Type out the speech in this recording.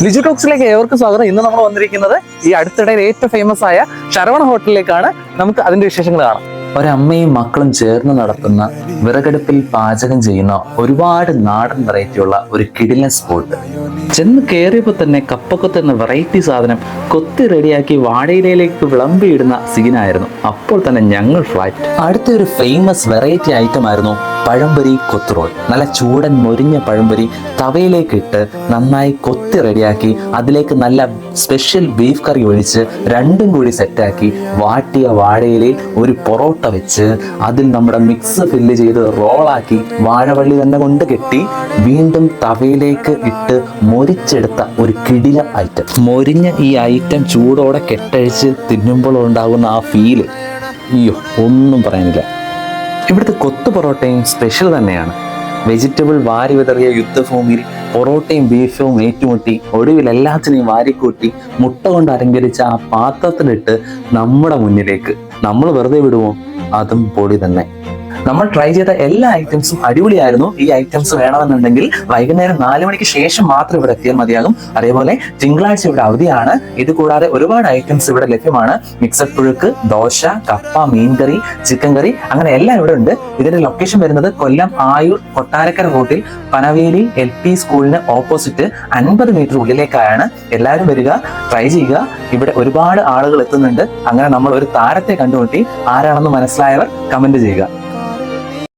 ലിജു ടോക്സിലേക്ക് ഏവർക്കും സ്വാഗതം. ഇന്ന് നമ്മൾ വന്നിരിക്കുന്നത് ഈ അടുത്തിടയിൽ ഏറ്റവും ഫേമസ് ആയ ശരവണ ഹോട്ടലിലേക്കാണ്. നമുക്ക് അതിന്റെ വിശേഷങ്ങൾ കാണാം. ഒരമ്മയും മക്കളും ചേർന്ന് നടത്തുന്ന വിറകടുപ്പിൽ പാചകം ചെയ്യുന്ന ഒരുപാട് നാടൻ വെറൈറ്റിയുള്ള ഒരു കിടിലൻ സ്പോട്ട്. ചെന്ന് കയറിയപ്പോൾ തന്നെ കപ്പക്കൊത്ത് എന്ന വെറൈറ്റി സാധനം കൊത്തി റെഡിയാക്കി വാഴയിലേക്ക് വിളമ്പിയിടുന്ന സീനായിരുന്നു. അപ്പോൾ തന്നെ ഞങ്ങൾ ഫ്ലാറ്റ്. അടുത്തൊരു ഫേമസ് വെറൈറ്റി ഐറ്റം ആയിരുന്നു പഴംപൊരി കൊത്തുറോൾ. നല്ല ചൂടൻ മൊരിഞ്ഞ പഴംപൊരി തവയിലേക്ക് ഇട്ട് നന്നായി കൊത്തി റെഡിയാക്കി അതിലേക്ക് നല്ല സ്പെഷ്യൽ ബീഫ് കറി ഒഴിച്ച് രണ്ടും കൂടി സെറ്റാക്കി വാട്ടിയ വാഴയിലയിൽ ഒരു പൊറോട്ട വെച്ച് അതിൽ നമ്മുടെ മിക്സ് ഫില്ല് ചെയ്ത് റോളാക്കി വാഴവള്ളി തന്നെ കൊണ്ട് കെട്ടി വീണ്ടും തവയിലേക്ക് ഇട്ട് മൊരിച്ചെടുത്ത ഒരു കിടിലൻ ഐറ്റം. മൊരിഞ്ഞ ഈ ഐറ്റം ചൂടോടെ കെട്ടഴിച്ച് തിന്നുമ്പോൾ ഉണ്ടാകുന്ന ആ ഫീല് അയ്യോ ഒന്നും പറയാനില്ല. ഇവിടുത്തെ കൊത്തു പൊറോട്ടയും സ്പെഷ്യൽ തന്നെയാണ്. വെജിറ്റബിൾ വാരി വിതറിയ യുദ്ധഭൂമിയിൽ പൊറോട്ടയും ബീഫും ഏറ്റുമുട്ടി ഒടുവിൽ എല്ലാത്തിനെയും വാരിക്കൂട്ടി മുട്ട കൊണ്ട് അലങ്കരിച്ച ആ പാത്രത്തിലിട്ട് നമ്മുടെ മുന്നിലേക്ക് നമ്മൾ വെറുതെ വിടുമോ? അതും പൊടി തന്നെ. നമ്മൾ ട്രൈ ചെയ്ത എല്ലാ ഐറ്റംസും അടിപൊളിയായിരുന്നു. ഈ ഐറ്റംസ് വേണമെന്നുണ്ടെങ്കിൽ വൈകുന്നേരം 4 മണിക്ക് ശേഷം മാത്രം ഇവിടെ എത്തിയാൽ മതിയാകും. അതേപോലെ തിങ്കളാഴ്ച ഇവിടെ അവധിയാണ്. ഇത് കൂടാതെ ഒരുപാട് ഐറ്റംസ് ഇവിടെ ലഭ്യമാണ്. മിക്സഡ് പുഴുക്ക്, ദോശ, കപ്പ, മീൻകറി, ചിക്കൻ കറി, അങ്ങനെ എല്ലാം ഇവിടെ ഉണ്ട്. ഇതിന്റെ ലൊക്കേഷൻ വരുന്നത് കൊല്ലം ആയൂർ കൊട്ടാരക്കര റൂട്ടിൽ പനവേലി LP സ്കൂളിന് ഓപ്പോസിറ്റ് 50 മീറ്റർ ഉള്ളിലേക്കായാണ്. എല്ലാവരും വരിക, ട്രൈ ചെയ്യുക. ഇവിടെ ഒരുപാട് ആളുകൾ എത്തുന്നുണ്ട്. അങ്ങനെ നമ്മൾ ഒരു താരത്തെ കണ്ടുമുട്ടി. ആരാണെന്ന് മനസ്സിലായവർ കമന്റ് ചെയ്യുക.